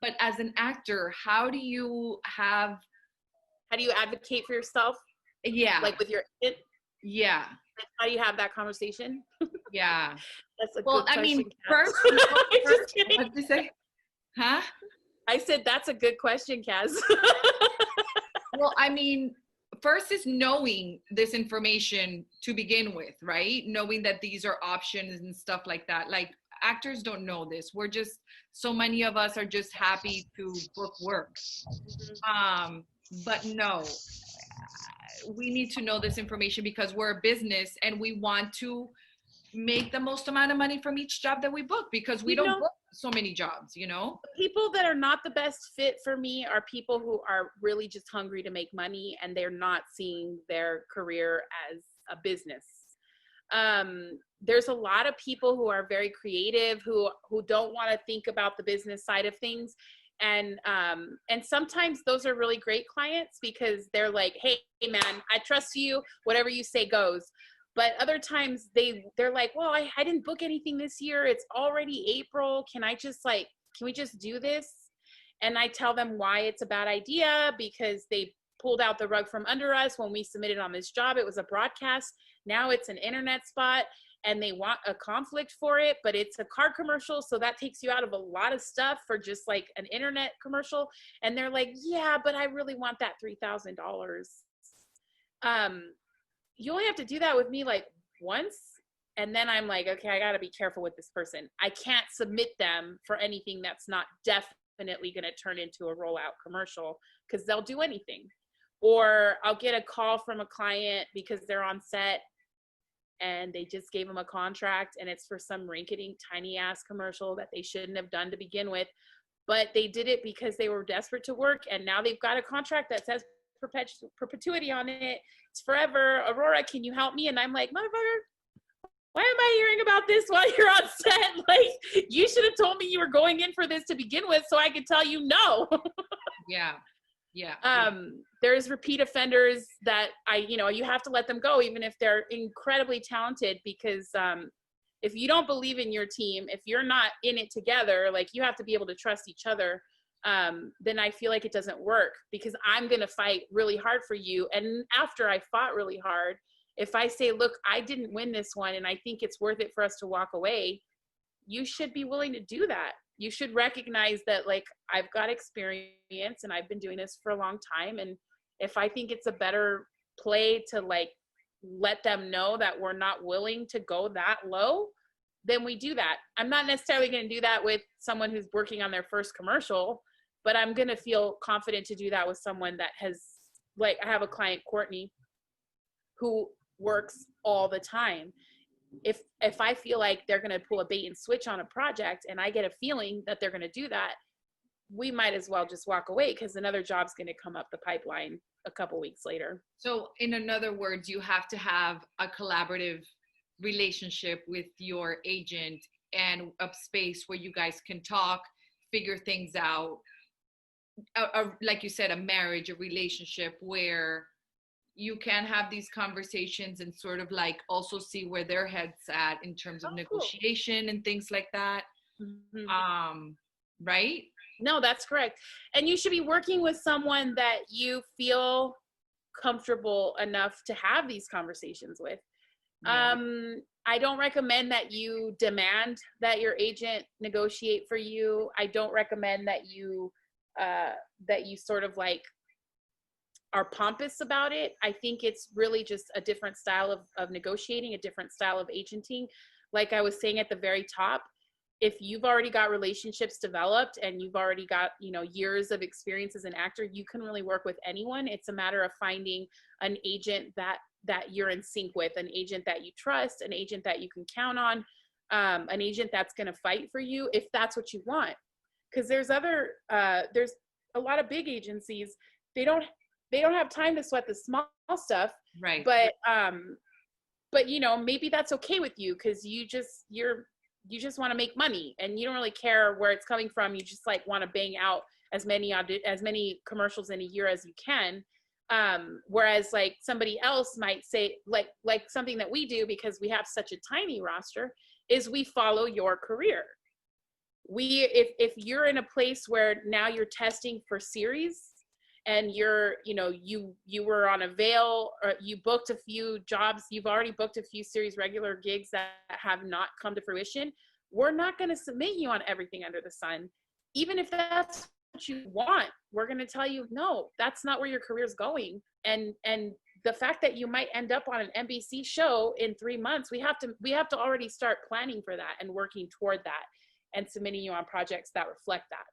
But as an actor, how do you advocate for yourself? Yeah. Like with your agent? Yeah. How do you have that conversation? Yeah. That's a Well, good question. I mean, Kaz. first, Just kidding. what did you say? Huh? I said, that's a good question, Kaz. Well, I mean, first is knowing this information to begin with, right? Knowing that these are options and stuff like that. Like actors don't know this. We're just, so many of us are just happy to book work. But no, we need to know this information because we're a business and we want to make the most amount of money from each job that we book, because we don't book so many jobs, you know? People that are not the best fit for me are people who are really just hungry to make money and they're not seeing their career as a business. There's a lot of people who are very creative, who don't want to think about the business side of things. And sometimes those are really great clients because they're like, hey man, I trust you, whatever you say goes. But other times they're like, well, I didn't book anything this year. It's already April. Can we just do this? And I tell them why it's a bad idea, because they pulled out the rug from under us when we submitted on this job. It was a broadcast. Now it's an internet spot and they want a conflict for it, but it's a car commercial. So that takes you out of a lot of stuff for just like an internet commercial. And they're like, yeah, but I really want that $3,000. You only have to do that with me like once. And then I'm like, okay, I got to be careful with this person. I can't submit them for anything that's not definitely going to turn into a rollout commercial, because they'll do anything. Or I'll get a call from a client because they're on set and they just gave them a contract and it's for some rinky-dink tiny ass commercial that they shouldn't have done to begin with. But they did it because they were desperate to work, and now they've got a contract that says perpetuity on it. It's forever. Aurora, can you help me? And I'm like, motherfucker, why am I hearing about this while you're on set? Like, you should have told me you were going in for this to begin with so I could tell you no. Yeah. There's repeat offenders that you have to let them go, even if they're incredibly talented, because if you don't believe in your team, if you're not in it together, like, you have to be able to trust each other. Then I feel like it doesn't work, because I'm going to fight really hard for you. And after I fought really hard, if I say, look, I didn't win this one and I think it's worth it for us to walk away, you should be willing to do that. You should recognize that, like, I've got experience and I've been doing this for a long time. And if I think it's a better play to like let them know that we're not willing to go that low, then we do that. I'm not necessarily going to do that with someone who's working on their first commercial, but I'm going to feel confident to do that with someone that has, like, I have a client, Courtney, who works all the time. If I feel like they're going to pull a bait and switch on a project and I get a feeling that they're going to do that, we might as well just walk away, because another job's going to come up the pipeline a couple weeks later. So in other words, you have to have a collaborative relationship with your agent and a space where you guys can talk, figure things out. Like you said, a marriage, a relationship where you can have these conversations and sort of like also see where their head's at in terms of negotiation and things like that. Mm-hmm. Right? No, that's correct. And you should be working with someone that you feel comfortable enough to have these conversations with. Yeah. I don't recommend that you demand that your agent negotiate for you. I don't recommend that you sort of like are pompous about it. I think it's really just a different style of negotiating, a different style of agenting. Like I was saying at the very top, if you've already got relationships developed and you've already got, years of experience as an actor, you can really work with anyone. It's a matter of finding an agent that you're in sync with, an agent that you trust, an agent that you can count on, an agent that's going to fight for you if that's what you want. Because there's a lot of big agencies, they don't have time to sweat the small stuff. Right. But maybe that's okay with you, because you just want to make money and you don't really care where it's coming from. You just like want to bang out as many commercials in a year as you can. Whereas like somebody else might say, like something that we do, because we have such a tiny roster, is we follow your career. If you're in a place where now you're testing for series, and you're, you know, you were on a veil, or you booked a few jobs, you've already booked a few series regular gigs that have not come to fruition, we're not going to submit you on everything under the sun. Even if that's what you want, we're going to tell you, no, that's not where your career's going. And the fact that you might end up on an NBC show in 3 months, we have to already start planning for that and working toward that and submitting you on projects that reflect that.